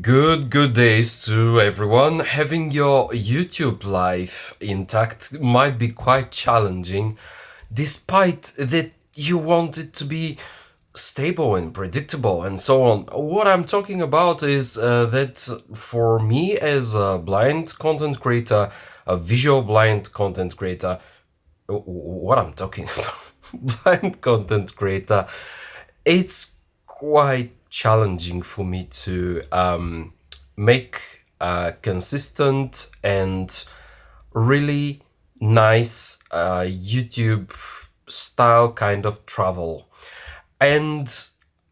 Good days to everyone. Having your YouTube life intact might be quite challenging, despite that you want it to be stable and predictable and so on. What I'm talking about is that for me as a blind content creator, a visual blind content creator, what I'm talking about, blind content creator, it's quite challenging for me to make a consistent and really nice YouTube style kind of travel. And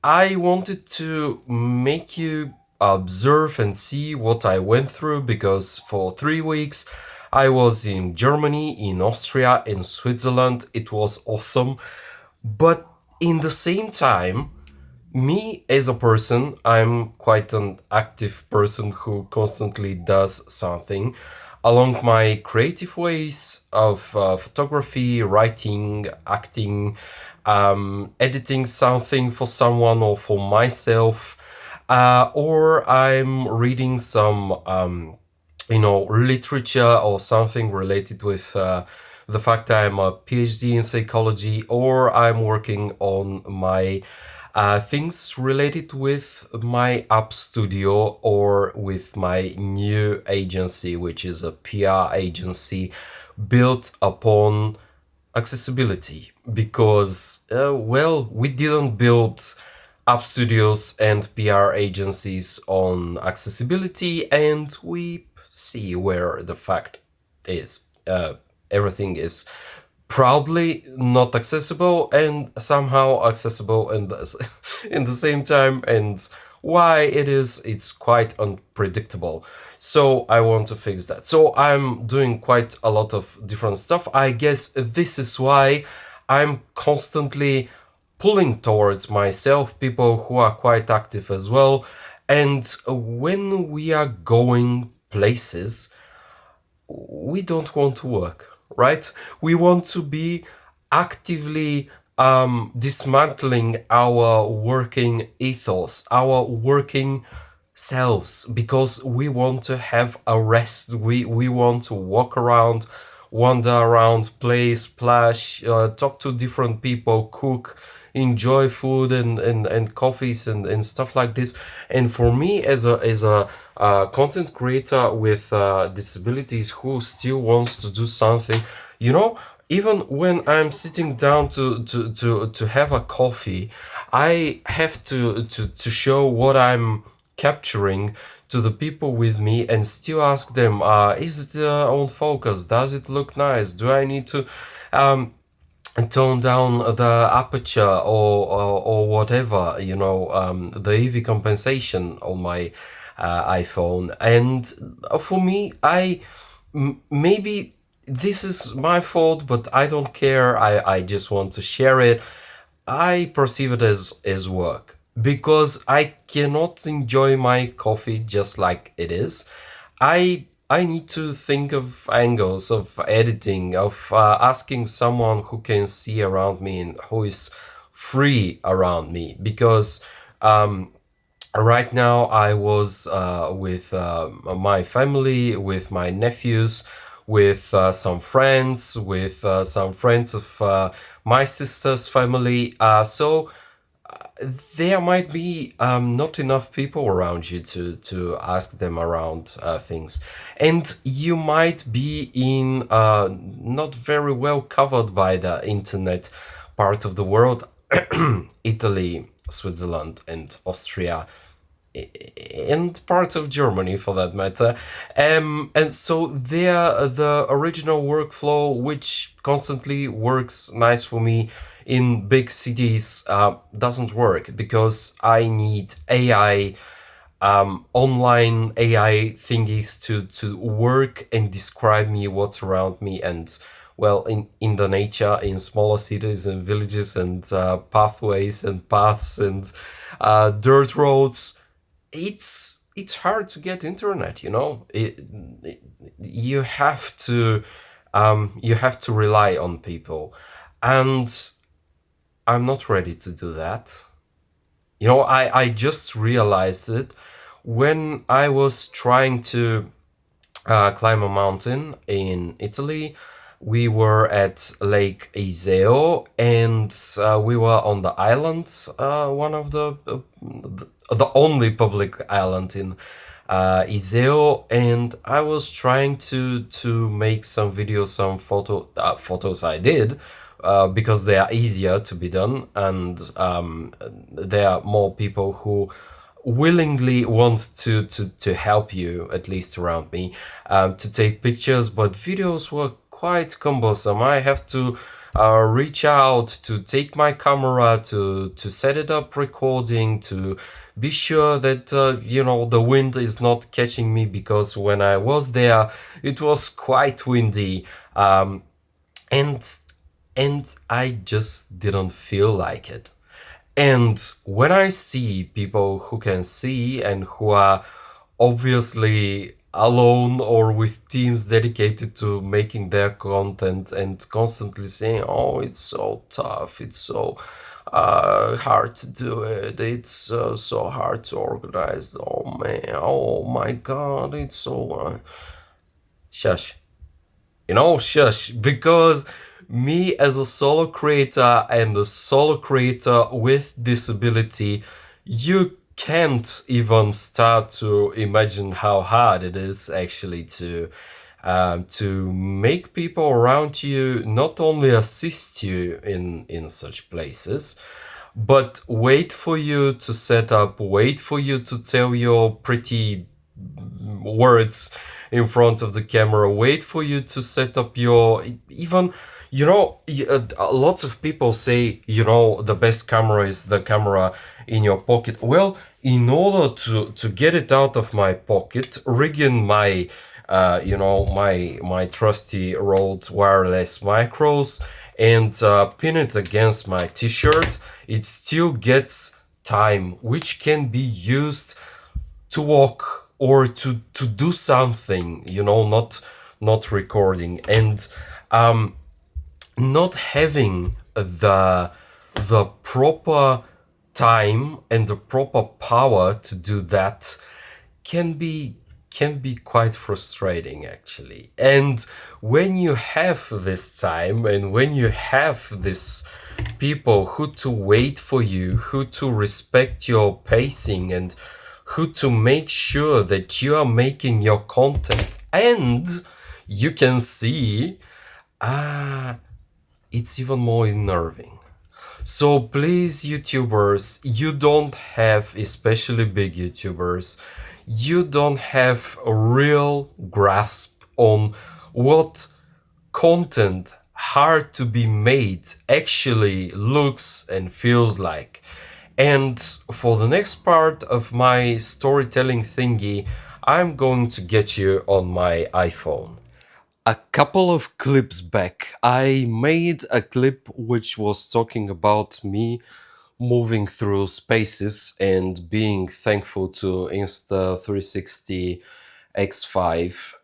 I wanted to make you observe and see what I went through because for 3 weeks I was in Germany, in Austria, in Switzerland. It was awesome. But in the same time, me as a person, I'm quite an active person who constantly does something along my creative ways of photography, writing, acting, editing something for someone or for myself, or I'm reading some literature or something related with the fact that I'm a PhD in psychology, or I'm working on my things related with my app studio or with my new agency, which is a PR agency built upon accessibility. Because, we didn't build app studios and PR agencies on accessibility, and we see where the fact is. Everything is proudly not accessible and somehow accessible in in the same time, and why it's quite unpredictable. So I want to fix that. So I'm doing quite a lot of different stuff. I guess this is why I'm constantly pulling towards myself people who are quite active as well. And when we are going places, we don't want to work, right? We want to be actively dismantling our working ethos, our working selves, because we want to have a rest. We want to walk around, wander around, play, splash, talk to different people, cook, enjoy food and coffees and stuff like this. And for me as a content creator with disabilities who still wants to do something, you know, even when I'm sitting down to have a coffee, I have to show what I'm capturing to the people with me and still ask them, is it on focus? Does it look nice? Do I need to um, tone down the aperture or whatever, the EV compensation on my iPhone? And for me, maybe this is my fault, but I don't care. I just want to share it. I perceive it as work because I cannot enjoy my coffee just like it is. I need to think of angles of editing, of asking someone who can see around me and who is free around me. Because right now I was with my family, with my nephews, with some friends of my sister's family. So there might be not enough people around you to ask them around things, and you might be in not very well covered by the internet part of the world, Italy, Switzerland, and Austria, and parts of Germany for that matter. And so there, the original workflow, which constantly works nice for me in big cities, doesn't work because I need AI, online AI thingies to work and describe me what's around me. And well, in the nature, in smaller cities and villages and pathways and paths and dirt roads, it's hard to get internet. You have to rely on people, and I'm not ready to do that. I just realized it when I was trying to climb a mountain in Italy. We were at Lake Iseo, and we were on the island, one of the only public island in Iseo, and I was trying to make some videos, some photos. I did. Because they are easier to be done, and there are more people who willingly want to help you, at least around me, to take pictures, but videos were quite cumbersome. I have to reach out to take my camera to set it up recording, to be sure that the wind is not catching me, because when I was there it was quite windy, and I just didn't feel like it. And when I see people who can see and who are obviously alone or with teams dedicated to making their content and constantly saying, oh, it's so tough, it's so hard to do it, it's so hard to organize, oh man, oh my god, it's so. Shush. Shush, because me as a solo creator and a solo creator with disability, you can't even start to imagine how hard it is actually to make people around you not only assist you in such places, but wait for you to set up, wait for you to tell your pretty words in front of the camera, wait for you to set up your, even, lots of people say, the best camera is the camera in your pocket. Well, in order to get it out of my pocket, rigging my my trusty Rode wireless micros, and pin it against my t-shirt, it still gets time which can be used to walk or to do something, not recording, and not having the proper time and the proper power to do that can be quite frustrating, actually. And when you have this time, and when you have this people who to wait for you, who to respect your pacing, and who to make sure that you are making your content and you can see, it's even more unnerving. So please, YouTubers, you don't have, especially big YouTubers, you don't have a real grasp on what content hard to be made actually looks and feels like. And for the next part of my storytelling thingy, I'm going to get you on my iPhone. A couple of clips back, I made a clip which was talking about me moving through spaces and being thankful to Insta360 X5.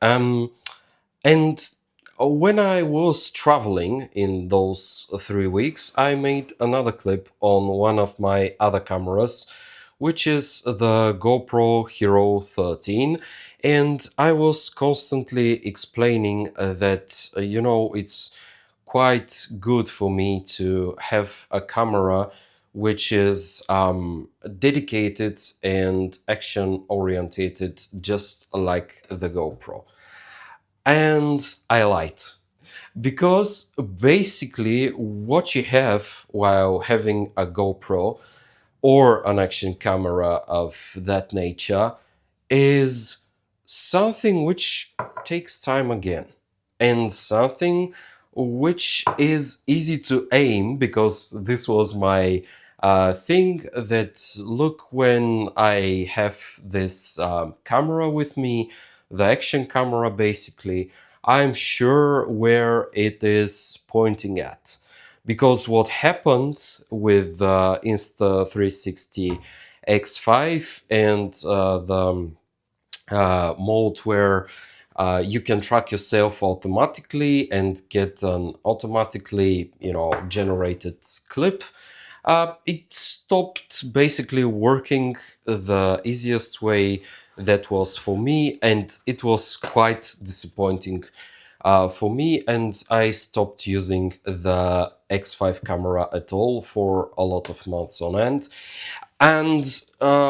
And when I was traveling in those 3 weeks, I made another clip on one of my other cameras, which is the GoPro Hero 13. And I was constantly explaining that, it's quite good for me to have a camera which is dedicated and action orientated, just like the GoPro. And I lied, because basically what you have while having a GoPro or an action camera of that nature is something which takes time again, and something which is easy to aim, because this was my thing, that look, when I have this camera with me, the action camera basically, I'm sure where it is pointing at. Because what happened with Insta360 X5 and the mode where you can track yourself automatically and get an automatically generated clip, It stopped basically working the easiest way that was for me, and it was quite disappointing for me. And I stopped using the X5 camera at all for a lot of months on end. And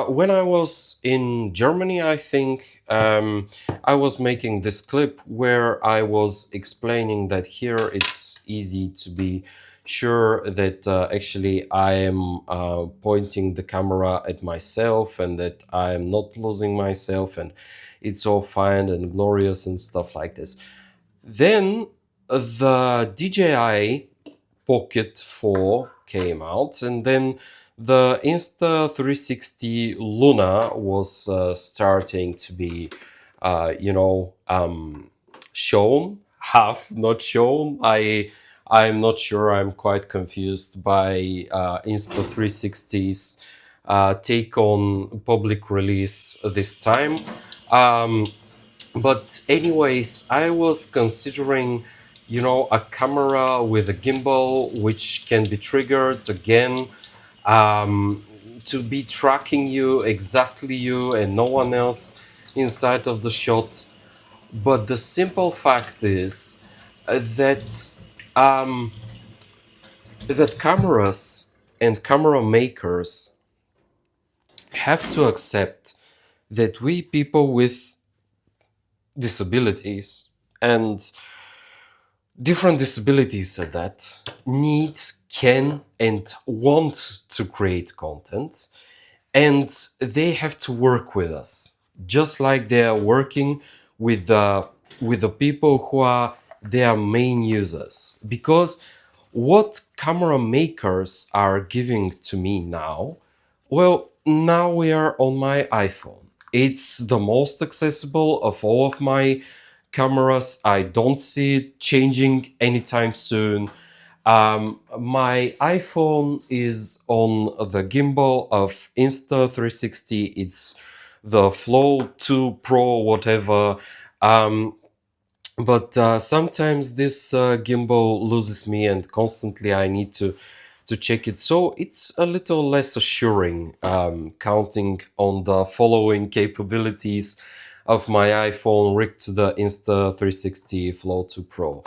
when I was in Germany, I think I was making this clip where I was explaining that here it's easy to be sure that actually I am pointing the camera at myself and that I am not losing myself and it's all fine and glorious and stuff like this. Then the DJI Pocket 4 came out, and then the Insta360 Luna was starting to be, shown, half not shown. I'm not sure. I'm quite confused by Insta360's take on public release this time. Um, but anyways, I was considering, a camera with a gimbal which can be triggered again, um, to be tracking you, exactly you and no one else inside of the shot. But the simple fact is that um, that cameras and camera makers have to accept that we people with disabilities and different disabilities at that need, can, and want to create content, and they have to work with us, just like they are working with the people who are their main users. Because what camera makers are giving to me now, well, now we are on my iPhone. It's the most accessible of all of my cameras. I don't see it changing anytime soon. My iPhone is on the gimbal of Insta360. It's the Flow 2 Pro, whatever. Um, but sometimes this gimbal loses me, and constantly I need to check it. So it's a little less assuring, counting on the following capabilities of my iPhone rigged to the Insta360 Flow 2 Pro.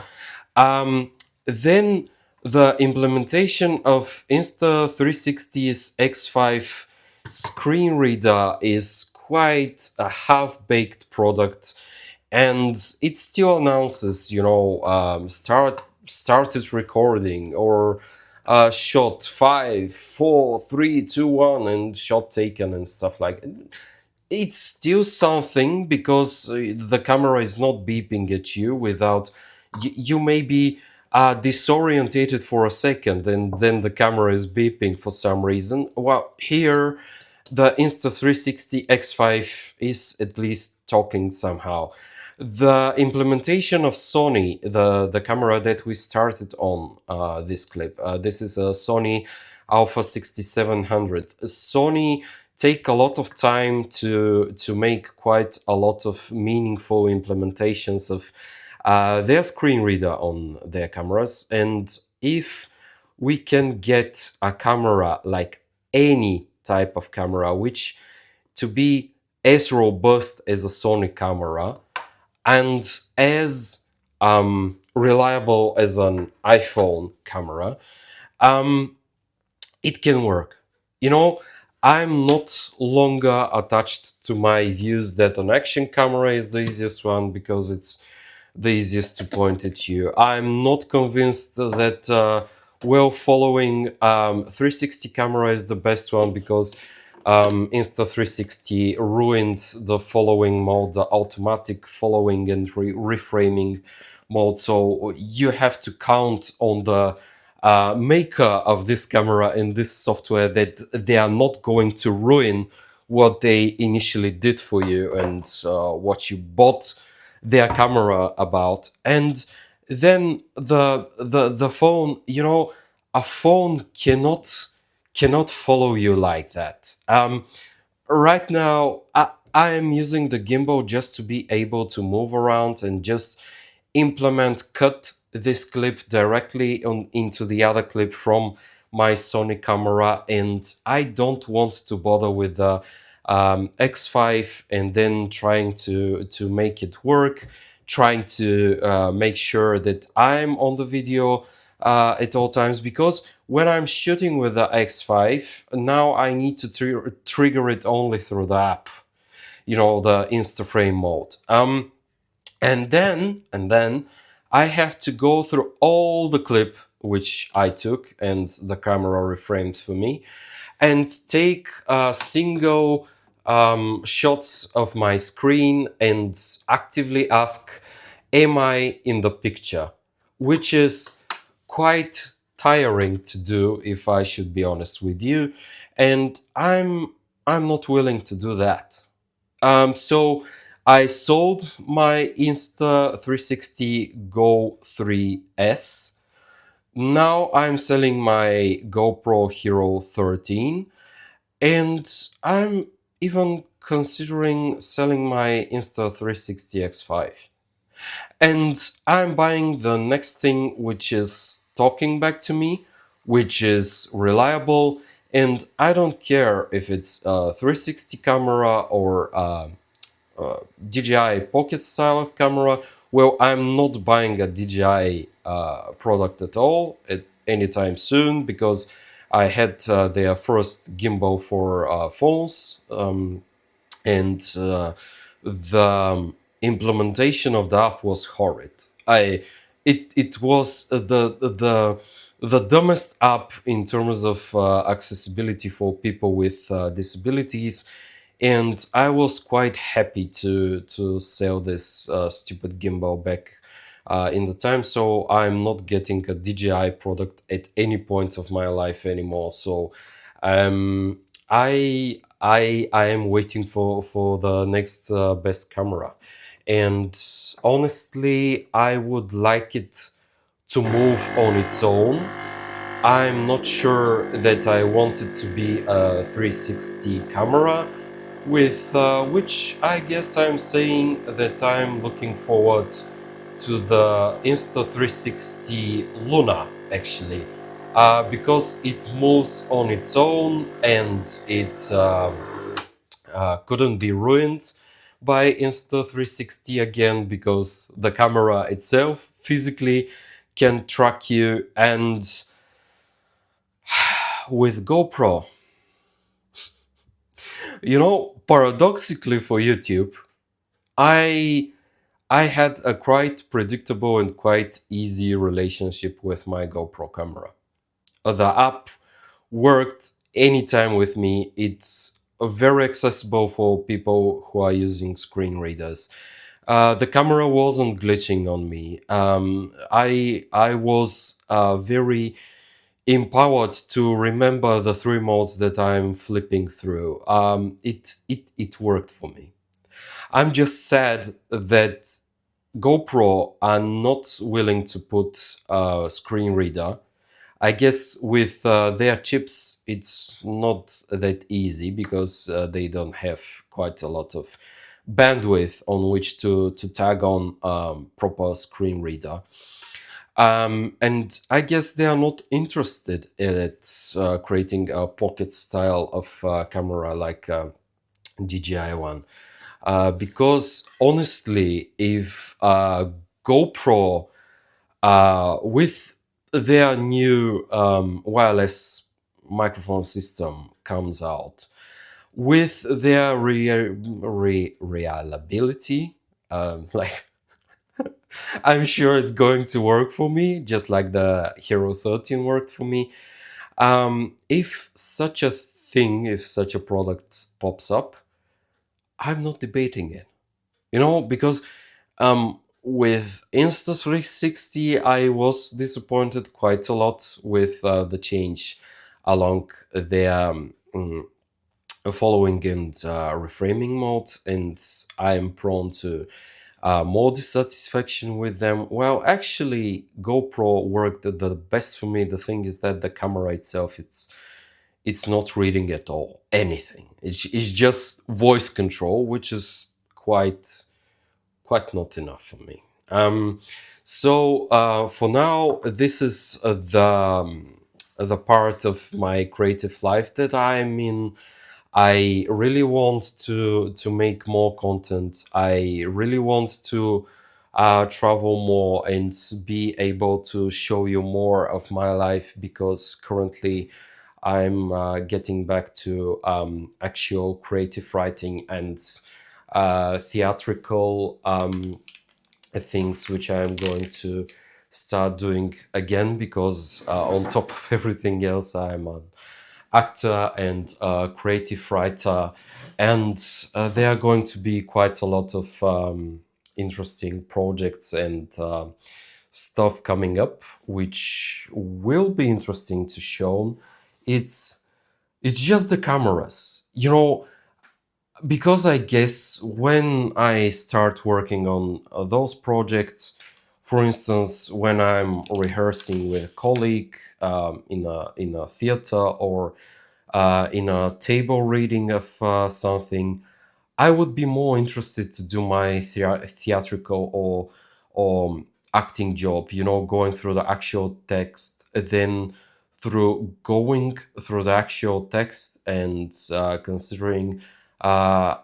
Then the implementation of Insta360's X5 screen reader is quite a half-baked product, and it still announces, started recording, or shot 5, 4, 3, 2, 1, and shot taken and stuff like that. It's still something, because the camera is not beeping at you without you may be disorientated for a second, and then the camera is beeping for some reason. Well, here the Insta360 X5 is at least talking somehow. The implementation of Sony, the camera that we started on this clip, this is a Sony Alpha 6700. Sony take a lot of time to make quite a lot of meaningful implementations of their screen reader on their cameras. And if we can get a camera, like any type of camera, which to be as robust as a Sony camera and as reliable as an iPhone camera, it can work. I'm not longer attached to my views that an action camera is the easiest one because it's the easiest to point at you. I'm not convinced that following 360 camera is the best one, because Insta360 ruined the following mode, the automatic following and reframing mode. So you have to count on the maker of this camera and this software that they are not going to ruin what they initially did for you and what you bought their camera about. And then the phone, a phone cannot follow you like that. Right now, I am using the gimbal just to be able to move around and just cut this clip directly into the other clip from my Sony camera, and I don't want to bother with the X5 and then trying to make it work, trying to make sure that I'm on the video at all times, because when I'm shooting with the X5, now I need to trigger it only through the app, the InstaFrame mode. And then I have to go through all the clip which I took and the camera reframed for me, and take single shots of my screen and actively ask, am I in the picture? Which is quite tiring to do, if I should be honest with you, and I'm not willing to do that. So I sold my Insta360 Go 3S. Now I'm selling my GoPro Hero 13, and I'm even considering selling my Insta360 X5. And I'm buying the next thing which is talking back to me, which is reliable, and I don't care if it's a 360 camera or DJI Pocket style of camera. Well, I'm not buying a DJI product at all at anytime soon, because I had their first gimbal for phones, and the implementation of the app was horrid. It was the dumbest app in terms of accessibility for people with disabilities, and I was quite happy to sell this stupid gimbal back in the time. So I'm not getting a DJI product at any point of my life anymore. So um, I am waiting for the next best camera, and honestly, I would like it to move on its own. I'm not sure that I want it to be a 360 camera, with which I guess I'm saying that I'm looking forward to the Insta360 Luna, actually, because it moves on its own, and it couldn't be ruined by Insta360 again, because the camera itself physically can track you. And with GoPro, paradoxically for YouTube, I I had a quite predictable and quite easy relationship with my GoPro camera. The app worked anytime with me. It's very accessible for people who are using screen readers. The camera wasn't glitching on me. I was very empowered to remember the three modes that I'm flipping through. It worked for me. I'm just sad that GoPro are not willing to put a screen reader. I guess with their chips, it's not that easy, because they don't have quite a lot of bandwidth on which to tag on proper screen reader. And I guess they are not interested in it, creating a pocket style of camera like DJI one. Because honestly, if GoPro with their new wireless microphone system comes out, with their reliability, like I'm sure it's going to work for me, just like the Hero 13 worked for me. If such a thing, if such a product pops up, I'm not debating it. Because with Insta360, I was disappointed quite a lot with the change along the following and reframing mode, and I'm prone to more dissatisfaction with them. Well, actually, GoPro worked the best for me. The thing is that the camera itself, it's not reading at all anything. It's just voice control, which is quite not enough for me. So for now, this is the part of my creative life that I'm in. I really want to make more content. I really want to travel more and be able to show you more of my life, because currently I'm getting back to actual creative writing and theatrical things, which I'm going to start doing again, because on top of everything else, I'm an actor and a creative writer, and there are going to be quite a lot of interesting projects and stuff coming up, which will be interesting to show. It's it's just the cameras, because I guess when I start working on those projects, for instance, when I'm rehearsing with a colleague in a theater, or in a table reading of something, I would be more interested to do my theatrical or acting job, going through the actual text, than through going through the actual text and considering, uh,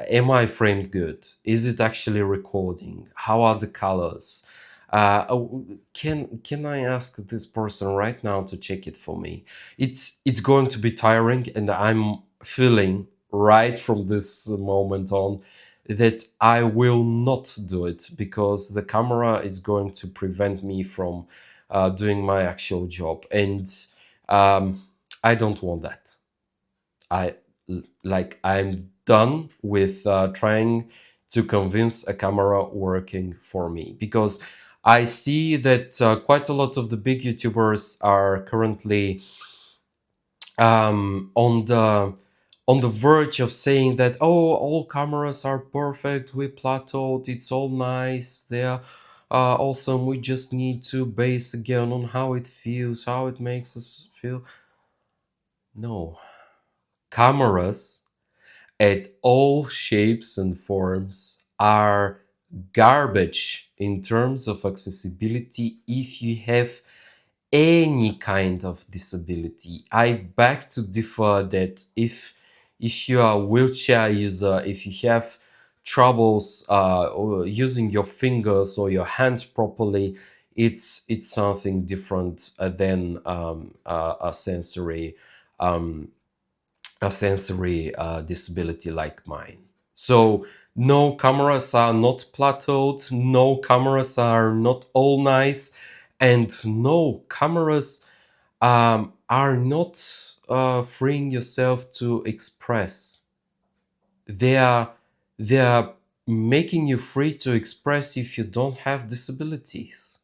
am I framed good? Is it actually recording? How are the colors? Can I ask this person right now to check it for me? It's going to be tiring, and I'm feeling right from this moment on that I will not do it, because the camera is going to prevent me from doing my actual job, and um, I don't want that. I I'm done with trying to convince a camera working for me, because I see that quite a lot of the big YouTubers are currently on the verge of saying that, oh, all cameras are perfect, we plateaued, it's all nice, they're awesome, we just need to base again on how it feels, how it makes us feel. No, cameras at all shapes and forms are garbage in terms of accessibility if you have any kind of disability. I beg to differ that if you are a wheelchair user, if you have troubles or using your fingers or your hands properly, it's something different than um, a sensory disability like mine. So no, cameras are not plateaued, no, cameras are not all nice, and no, cameras are not freeing yourself to express. They are they are making you free to express if you don't have disabilities.